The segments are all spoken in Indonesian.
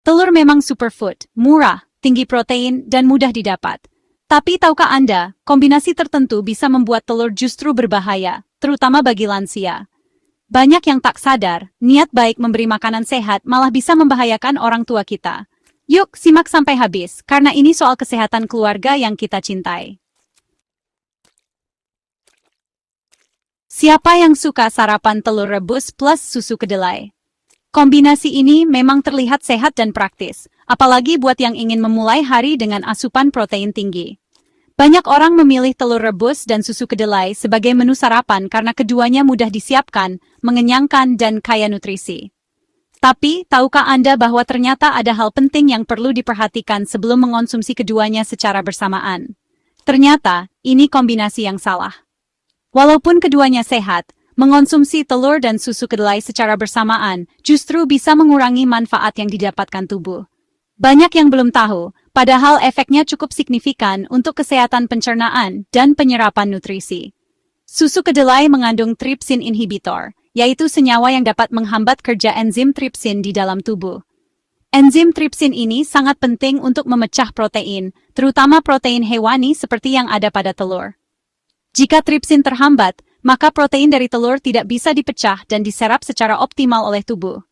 Telur memang superfood, murah, tinggi protein, dan mudah didapat. Tapi tahukah Anda, kombinasi tertentu bisa membuat telur justru berbahaya, terutama bagi lansia. Banyak yang tak sadar, niat baik memberi makanan sehat malah bisa membahayakan orang tua kita. Yuk, simak sampai habis, karena ini soal kesehatan keluarga yang kita cintai. Siapa yang suka sarapan telur rebus plus susu kedelai? Kombinasi ini memang terlihat sehat dan praktis, apalagi buat yang ingin memulai hari dengan asupan protein tinggi. Banyak orang memilih telur rebus dan susu kedelai sebagai menu sarapan karena keduanya mudah disiapkan, mengenyangkan, dan kaya nutrisi. Tapi, tahukah Anda bahwa ternyata ada hal penting yang perlu diperhatikan sebelum mengonsumsi keduanya secara bersamaan? Ternyata, ini kombinasi yang salah. Walaupun keduanya sehat, mengonsumsi telur dan susu kedelai secara bersamaan justru bisa mengurangi manfaat yang didapatkan tubuh. Banyak yang belum tahu, padahal efeknya cukup signifikan untuk kesehatan pencernaan dan penyerapan nutrisi. Susu kedelai mengandung trypsin inhibitor, yaitu senyawa yang dapat menghambat kerja enzim trypsin di dalam tubuh. Enzim trypsin ini sangat penting untuk memecah protein, terutama protein hewani seperti yang ada pada telur. Jika trypsin terhambat, maka protein dari telur tidak bisa dipecah dan diserap secara optimal oleh tubuh.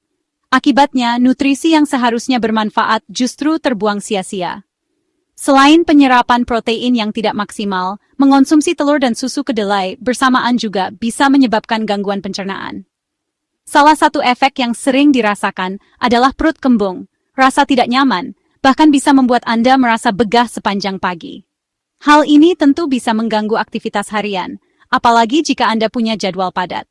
Akibatnya, nutrisi yang seharusnya bermanfaat justru terbuang sia-sia. Selain penyerapan protein yang tidak maksimal, mengonsumsi telur dan susu kedelai bersamaan juga bisa menyebabkan gangguan pencernaan. Salah satu efek yang sering dirasakan adalah perut kembung, rasa tidak nyaman, bahkan bisa membuat Anda merasa begah sepanjang pagi. Hal ini tentu bisa mengganggu aktivitas harian, apalagi jika Anda punya jadwal padat.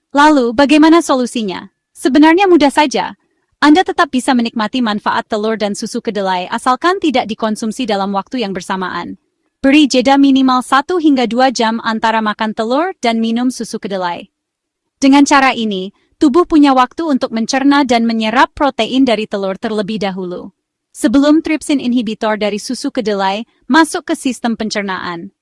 Lalu, bagaimana solusinya? Sebenarnya mudah saja. Anda tetap bisa menikmati manfaat telur dan susu kedelai asalkan tidak dikonsumsi dalam waktu yang bersamaan. Beri jeda minimal 1 hingga 2 jam antara makan telur dan minum susu kedelai. Dengan cara ini, tubuh punya waktu untuk mencerna dan menyerap protein dari telur terlebih dahulu, sebelum trypsin inhibitor dari susu kedelai masuk ke sistem pencernaan.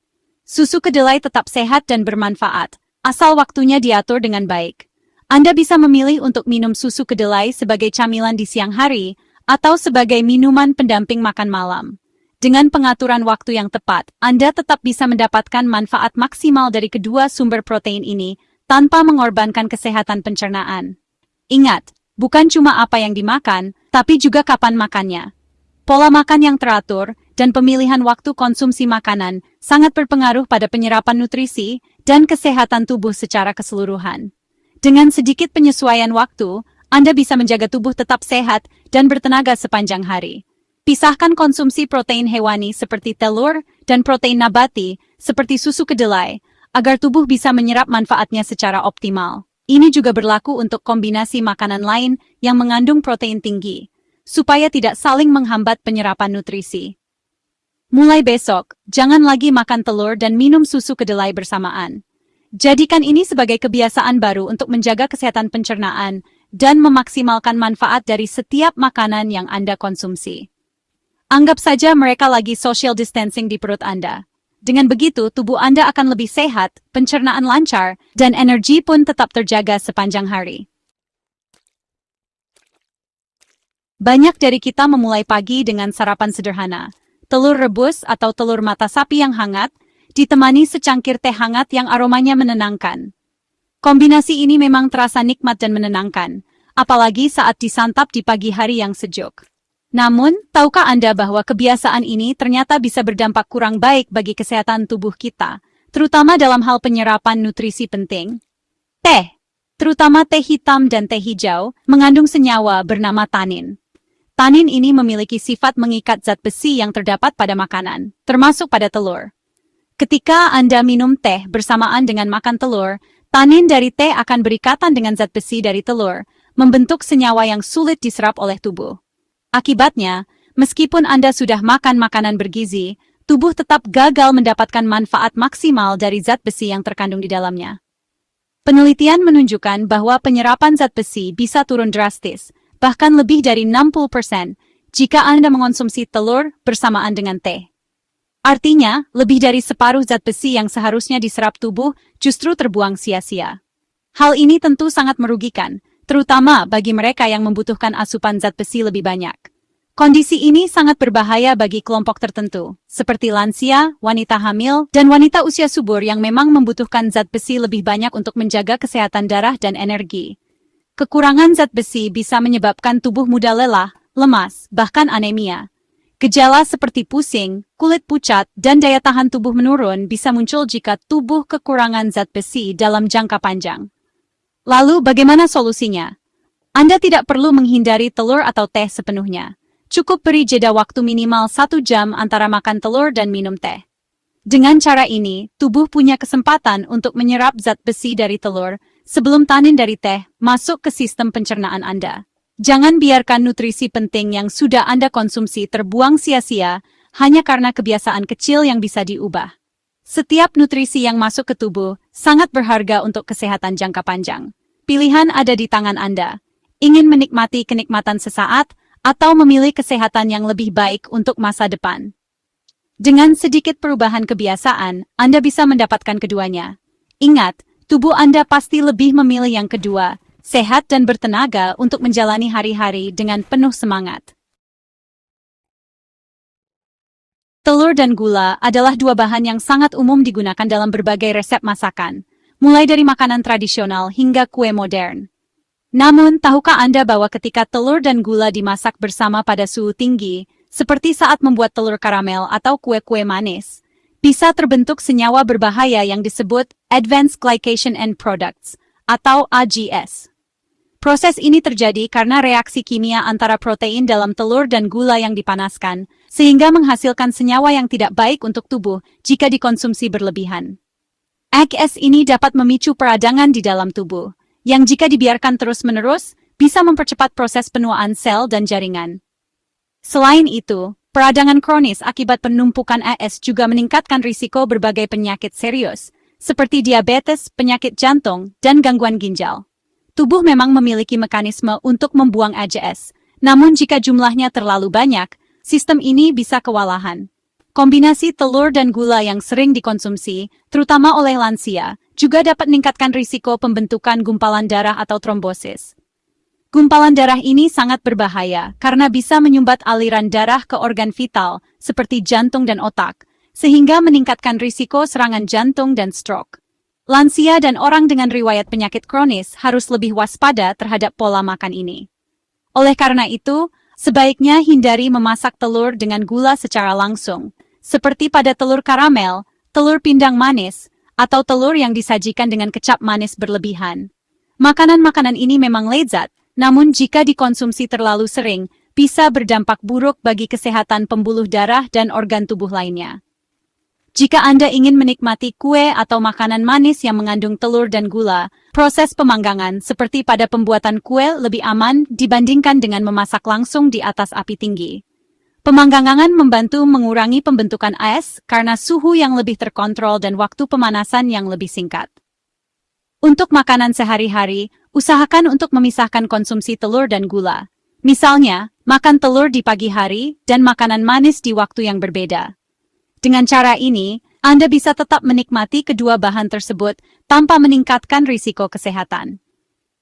Susu kedelai tetap sehat dan bermanfaat, asal waktunya diatur dengan baik. Anda bisa memilih untuk minum susu kedelai sebagai camilan di siang hari atau sebagai minuman pendamping makan malam. Dengan pengaturan waktu yang tepat, Anda tetap bisa mendapatkan manfaat maksimal dari kedua sumber protein ini tanpa mengorbankan kesehatan pencernaan. Ingat, bukan cuma apa yang dimakan, tapi juga kapan makannya. Pola makan yang teratur dan pemilihan waktu konsumsi makanan sangat berpengaruh pada penyerapan nutrisi dan kesehatan tubuh secara keseluruhan. Dengan sedikit penyesuaian waktu, Anda bisa menjaga tubuh tetap sehat dan bertenaga sepanjang hari. Pisahkan konsumsi protein hewani seperti telur dan protein nabati seperti susu kedelai agar tubuh bisa menyerap manfaatnya secara optimal. Ini juga berlaku untuk kombinasi makanan lain yang mengandung protein tinggi, supaya tidak saling menghambat penyerapan nutrisi. Mulai besok, jangan lagi makan telur dan minum susu kedelai bersamaan. Jadikan ini sebagai kebiasaan baru untuk menjaga kesehatan pencernaan dan memaksimalkan manfaat dari setiap makanan yang Anda konsumsi. Anggap saja mereka lagi social distancing di perut Anda. Dengan begitu, tubuh Anda akan lebih sehat, pencernaan lancar, dan energi pun tetap terjaga sepanjang hari. Banyak dari kita memulai pagi dengan sarapan sederhana, telur rebus atau telur mata sapi yang hangat, ditemani secangkir teh hangat yang aromanya menenangkan. Kombinasi ini memang terasa nikmat dan menenangkan, apalagi saat disantap di pagi hari yang sejuk. Namun, tahukah Anda bahwa kebiasaan ini ternyata bisa berdampak kurang baik bagi kesehatan tubuh kita, terutama dalam hal penyerapan nutrisi penting? Teh, terutama teh hitam dan teh hijau, mengandung senyawa bernama tanin. Tanin ini memiliki sifat mengikat zat besi yang terdapat pada makanan, termasuk pada telur. Ketika Anda minum teh bersamaan dengan makan telur, tanin dari teh akan berikatan dengan zat besi dari telur, membentuk senyawa yang sulit diserap oleh tubuh. Akibatnya, meskipun Anda sudah makan makanan bergizi, tubuh tetap gagal mendapatkan manfaat maksimal dari zat besi yang terkandung di dalamnya. Penelitian menunjukkan bahwa penyerapan zat besi bisa turun drastis, bahkan lebih dari 60%, jika Anda mengonsumsi telur bersamaan dengan teh. Artinya, lebih dari separuh zat besi yang seharusnya diserap tubuh justru terbuang sia-sia. Hal ini tentu sangat merugikan, terutama bagi mereka yang membutuhkan asupan zat besi lebih banyak. Kondisi ini sangat berbahaya bagi kelompok tertentu, seperti lansia, wanita hamil, dan wanita usia subur yang memang membutuhkan zat besi lebih banyak untuk menjaga kesehatan darah dan energi. Kekurangan zat besi bisa menyebabkan tubuh mudah lelah, lemas, bahkan anemia. Gejala seperti pusing, kulit pucat, dan daya tahan tubuh menurun bisa muncul jika tubuh kekurangan zat besi dalam jangka panjang. Lalu bagaimana solusinya? Anda tidak perlu menghindari telur atau teh sepenuhnya. Cukup beri jeda waktu minimal 1 jam antara makan telur dan minum teh. Dengan cara ini, tubuh punya kesempatan untuk menyerap zat besi dari telur sebelum tanin dari teh masuk ke sistem pencernaan Anda. Jangan biarkan nutrisi penting yang sudah Anda konsumsi terbuang sia-sia hanya karena kebiasaan kecil yang bisa diubah. Setiap nutrisi yang masuk ke tubuh sangat berharga untuk kesehatan jangka panjang. Pilihan ada di tangan Anda. Ingin menikmati kenikmatan sesaat atau memilih kesehatan yang lebih baik untuk masa depan. Dengan sedikit perubahan kebiasaan, Anda bisa mendapatkan keduanya. Ingat, tubuh Anda pasti lebih memilih yang kedua, sehat dan bertenaga untuk menjalani hari-hari dengan penuh semangat. Telur dan gula adalah dua bahan yang sangat umum digunakan dalam berbagai resep masakan, mulai dari makanan tradisional hingga kue modern. Namun, tahukah Anda bahwa ketika telur dan gula dimasak bersama pada suhu tinggi, seperti saat membuat telur karamel atau kue-kue manis, bisa terbentuk senyawa berbahaya yang disebut Advanced Glycation End Products, atau AGS. Proses ini terjadi karena reaksi kimia antara protein dalam telur dan gula yang dipanaskan, sehingga menghasilkan senyawa yang tidak baik untuk tubuh jika dikonsumsi berlebihan. AGS ini dapat memicu peradangan di dalam tubuh, yang jika dibiarkan terus-menerus, bisa mempercepat proses penuaan sel dan jaringan. Selain itu, peradangan kronis akibat penumpukan AS juga meningkatkan risiko berbagai penyakit serius, seperti diabetes, penyakit jantung, dan gangguan ginjal. Tubuh memang memiliki mekanisme untuk membuang AGS, namun jika jumlahnya terlalu banyak, sistem ini bisa kewalahan. Kombinasi telur dan gula yang sering dikonsumsi, terutama oleh lansia, juga dapat meningkatkan risiko pembentukan gumpalan darah atau trombosis. Gumpalan darah ini sangat berbahaya karena bisa menyumbat aliran darah ke organ vital seperti jantung dan otak, sehingga meningkatkan risiko serangan jantung dan stroke. Lansia dan orang dengan riwayat penyakit kronis harus lebih waspada terhadap pola makan ini. Oleh karena itu, sebaiknya hindari memasak telur dengan gula secara langsung, seperti pada telur karamel, telur pindang manis, atau telur yang disajikan dengan kecap manis berlebihan. Makanan-makanan ini memang lezat, namun jika dikonsumsi terlalu sering, bisa berdampak buruk bagi kesehatan pembuluh darah dan organ tubuh lainnya. Jika Anda ingin menikmati kue atau makanan manis yang mengandung telur dan gula, proses pemanggangan seperti pada pembuatan kue lebih aman dibandingkan dengan memasak langsung di atas api tinggi. Pemanggangan membantu mengurangi pembentukan AS karena suhu yang lebih terkontrol dan waktu pemanasan yang lebih singkat. Untuk makanan sehari-hari, usahakan untuk memisahkan konsumsi telur dan gula. Misalnya, makan telur di pagi hari dan makanan manis di waktu yang berbeda. Dengan cara ini, Anda bisa tetap menikmati kedua bahan tersebut tanpa meningkatkan risiko kesehatan.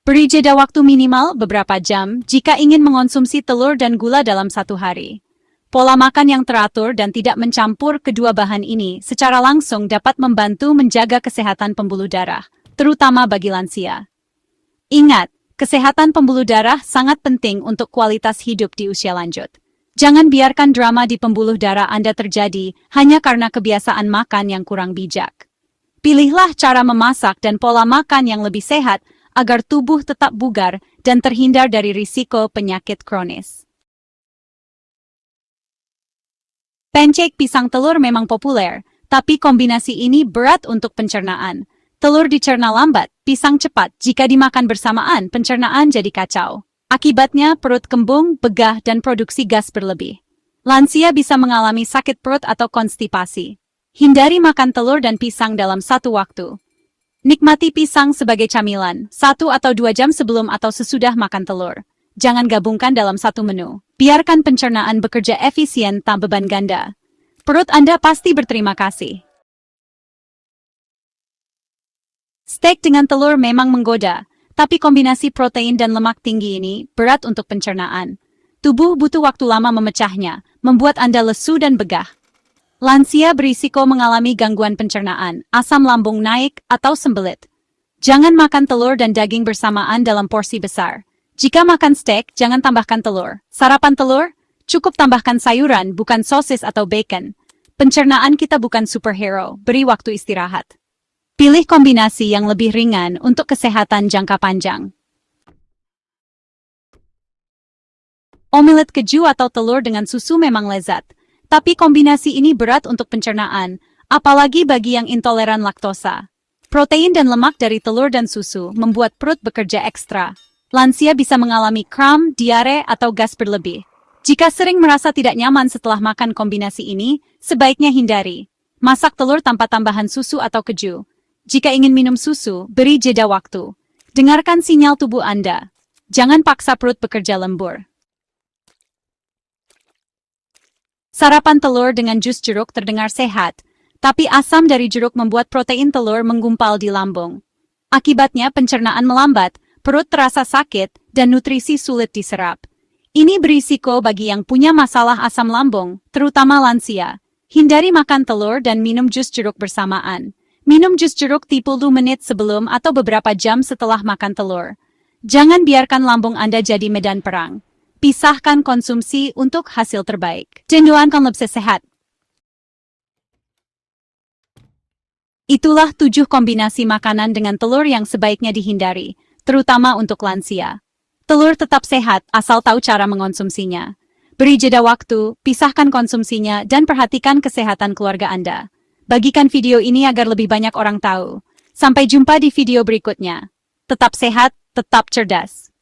Beri jeda waktu minimal beberapa jam jika ingin mengonsumsi telur dan gula dalam satu hari. Pola makan yang teratur dan tidak mencampur kedua bahan ini secara langsung dapat membantu menjaga kesehatan pembuluh darah, terutama bagi lansia. Ingat, kesehatan pembuluh darah sangat penting untuk kualitas hidup di usia lanjut. Jangan biarkan drama di pembuluh darah Anda terjadi hanya karena kebiasaan makan yang kurang bijak. Pilihlah cara memasak dan pola makan yang lebih sehat agar tubuh tetap bugar dan terhindar dari risiko penyakit kronis. Pancake pisang telur memang populer, tapi kombinasi ini berat untuk pencernaan. Telur dicerna lambat, pisang cepat. Jika dimakan bersamaan, pencernaan jadi kacau. Akibatnya, perut kembung, begah, dan produksi gas berlebih. Lansia bisa mengalami sakit perut atau konstipasi. Hindari makan telur dan pisang dalam satu waktu. Nikmati pisang sebagai camilan, 1 atau 2 jam sebelum atau sesudah makan telur. Jangan gabungkan dalam satu menu. Biarkan pencernaan bekerja efisien tanpa beban ganda. Perut Anda pasti berterima kasih. Steak dengan telur memang menggoda, Tapi kombinasi protein dan lemak tinggi ini berat untuk pencernaan. Tubuh butuh waktu lama memecahnya, membuat Anda lesu dan begah. Lansia berisiko mengalami gangguan pencernaan, asam lambung naik, atau sembelit. Jangan makan telur dan daging bersamaan dalam porsi besar. Jika makan steak, jangan tambahkan telur. Sarapan telur? Cukup tambahkan sayuran, bukan sosis atau bacon. Pencernaan kita bukan superhero, beri waktu istirahat. Pilih kombinasi yang lebih ringan untuk kesehatan jangka panjang. Omelet keju atau telur dengan susu memang lezat. Tapi kombinasi ini berat untuk pencernaan, apalagi bagi yang intoleran laktosa. Protein dan lemak dari telur dan susu membuat perut bekerja ekstra. Lansia bisa mengalami kram, diare, atau gas berlebih. Jika sering merasa tidak nyaman setelah makan kombinasi ini, sebaiknya hindari. Masak telur tanpa tambahan susu atau keju. Jika ingin minum susu, beri jeda waktu. Dengarkan sinyal tubuh Anda. Jangan paksa perut bekerja lembur. Sarapan telur dengan jus jeruk terdengar sehat, tapi asam dari jeruk membuat protein telur menggumpal di lambung. Akibatnya pencernaan melambat, perut terasa sakit, dan nutrisi sulit diserap. Ini berisiko bagi yang punya masalah asam lambung, terutama lansia. Hindari makan telur dan minum jus jeruk bersamaan. Minum jus jeruk 30 menit sebelum atau beberapa jam setelah makan telur. Jangan biarkan lambung Anda jadi medan perang. Pisahkan konsumsi untuk hasil terbaik. Doakan lebih sehat. Itulah 7 kombinasi makanan dengan telur yang sebaiknya dihindari, terutama untuk lansia. Telur tetap sehat asal tahu cara mengonsumsinya. Beri jeda waktu, pisahkan konsumsinya, dan perhatikan kesehatan keluarga Anda. Bagikan video ini agar lebih banyak orang tahu. Sampai jumpa di video berikutnya. Tetap sehat, tetap cerdas.